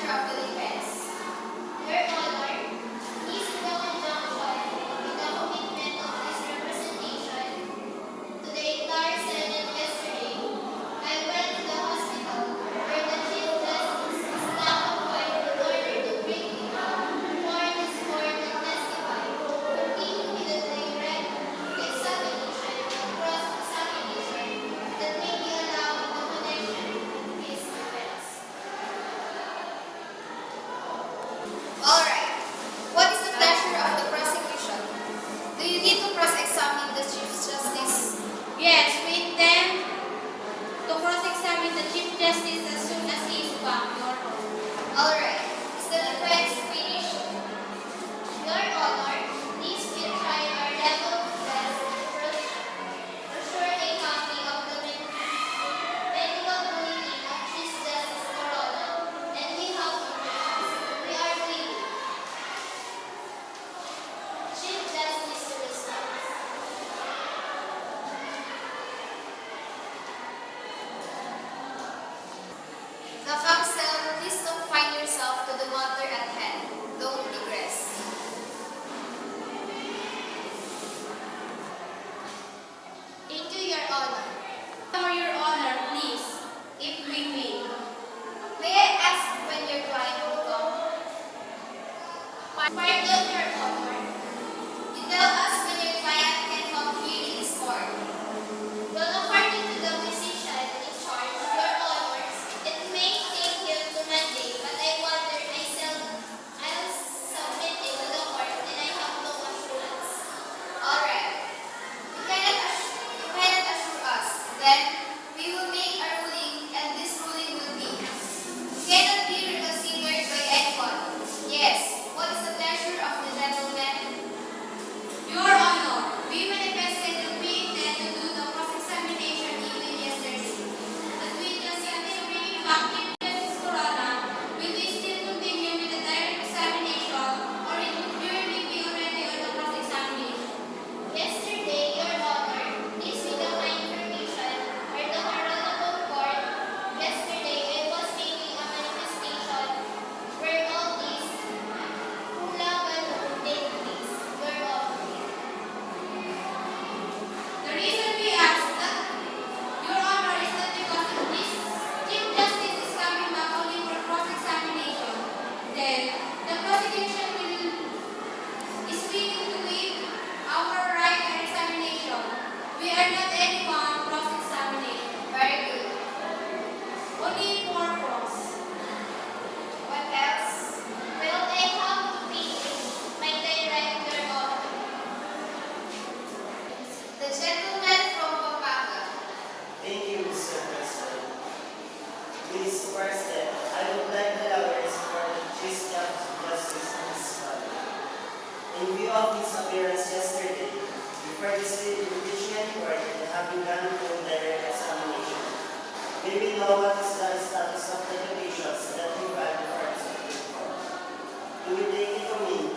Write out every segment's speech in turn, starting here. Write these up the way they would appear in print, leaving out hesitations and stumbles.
pleasure of the defense. Your Honor, please in the conjunction with the commitment of this representation to the entire Senate yesterday, I went to the hospital where the Chief Justice is now appointed in order to bring me before this court and testify, continuing with the direct examination and cross-examination that may be allowed in the connection with this defense. All right. What is the pleasure of the prosecution? Do you need to cross-examine the Chief Justice? Yes, we intend to cross-examine the Chief Justice as soon as he is back, Your Honor. All right. Is the defense finished? Your Honor, please we try our level best to procure a copy of the medical bulletin of Chief Justice Corona, and we have confidence. We are waiting. Chief Justice to respond. The counsel, please confine yourself to the matter at hand. Don't digress. Thank you, Your Honor. For Your Honor, please, if we may. May I ask when your client will come? Pardon, Your Honor. You tell us when your client can come here in this court. Well, according to the physician in charge, Your Honor, it may take him to Monday, but I wonder I'll submit it to the court and I have no assurance. Alright. You cannot assure us. Then we will make a ruling and this ruling will be. You cannot be reconsidered by anyone. Yes. What is the pleasure of the gentleman? Your Honor, we manifested that we intend to do the cross-examination even yesterday. But with the Senate bringing back Chief Justice Corona, will we still continue with the direct examination or it would purely be already on the cross-examination? Yesterday, Your Honor, please with my information or the Honorable Court, yesterday I was making a manifestation where all these hula balloon take place. Your Honor. The reason we ask that, Your Honor, is that because this Chief Justice is coming back only for cross-examination, then the prosecution is willing to waive our right and examination. We are not anyone cross-examination, Very good. only for cross. What else? Well, I have to finish my direct, Your Honor. The gentleman from Pampanga. Thank you, Mr. President. Please, first step, I would like the lawyers for the Chief Justice in this matter. In view of his appearance yesterday, before the state impeachment court and having gone through direct examination, may we know what is the status of the petitions that he filed before the Supreme Court? Do we take it to mean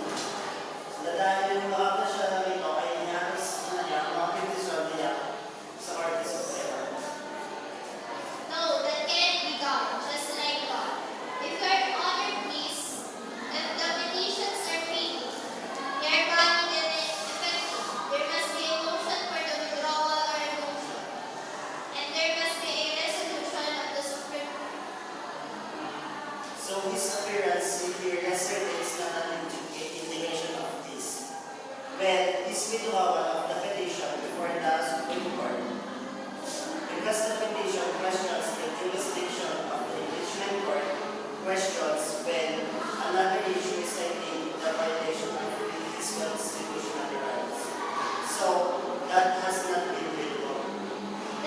na dahil lumabas na siya na rito ay inaros na niya ang mga petisyon niya sa Korte Suprema? No, that can't be done, just like that. If Your Honor please, if the petitions are failing, they are valid and effective, there must be a motion for the withdrawal or a motion. And there must be a resolution of the Supreme Court. So his appearance here yesterday is not an indication of this. Well, his withdrawal of the petition before the Supreme Court, because the petition questions the jurisdiction of the impeachment court, questions when another issue is citing the violation of his constitutional rights. So that has not been withdrawn.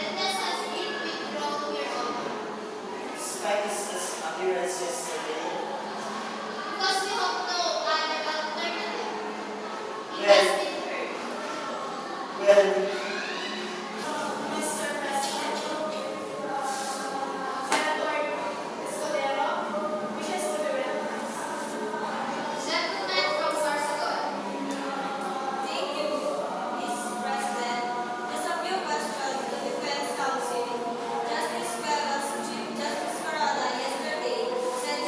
That has been withdrawn, Your Honor. Despite his appearance yesterday, Because we have no other alternative. He Well- has been heard. well, Mr. President, Senator Escudero wishes to be recognized. Gentleman from Sorsogon. Thank you, Mr. President. Just a few questions to the defense counsel. Just as well as Chief Justice Corona yesterday said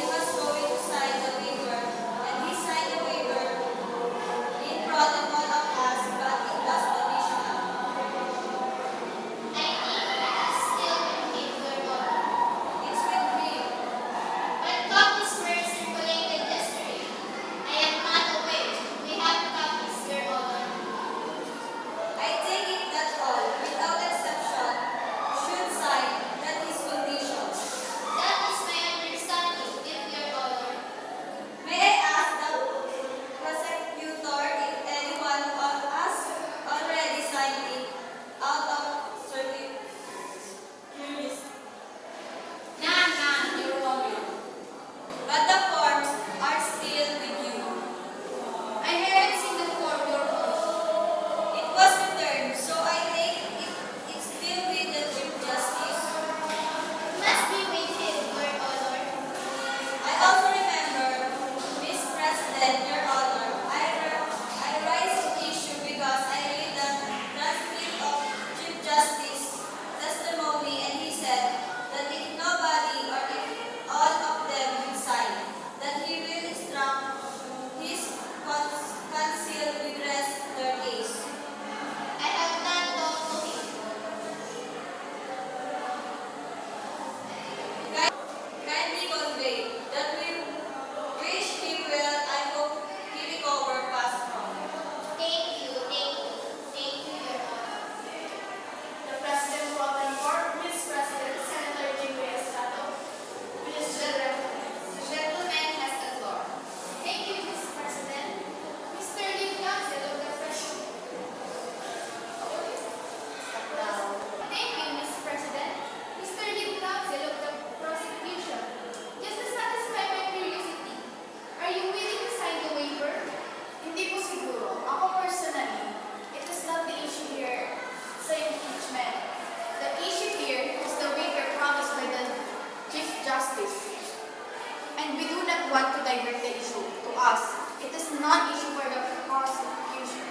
not want to divert the issue to us. It is not issue for the prosecution.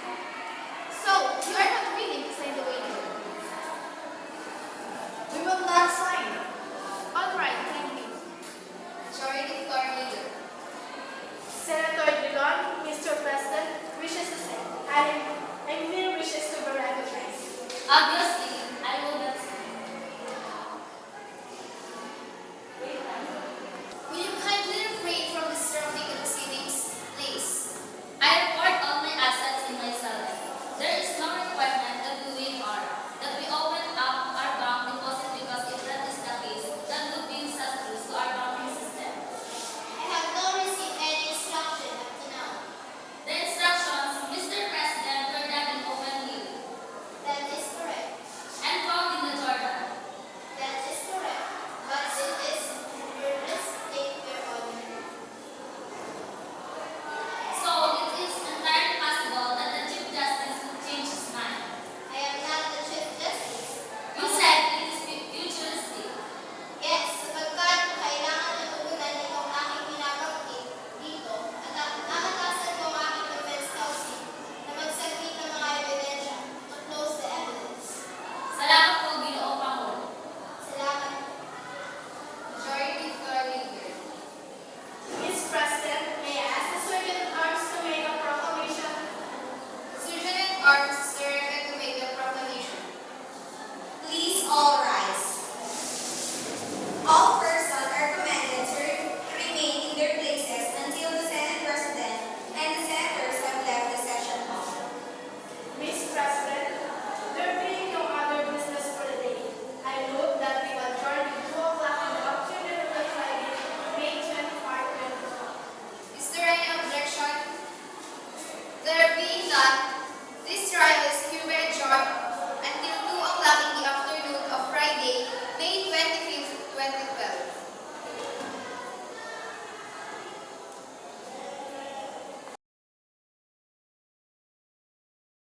So, you are not willing to sign the waiver? We will not sign. All right, thank you. Majority Floor Leader. Senator Drilon, Mr. President, wishes to say, I merely wishes to be recognized. Obvious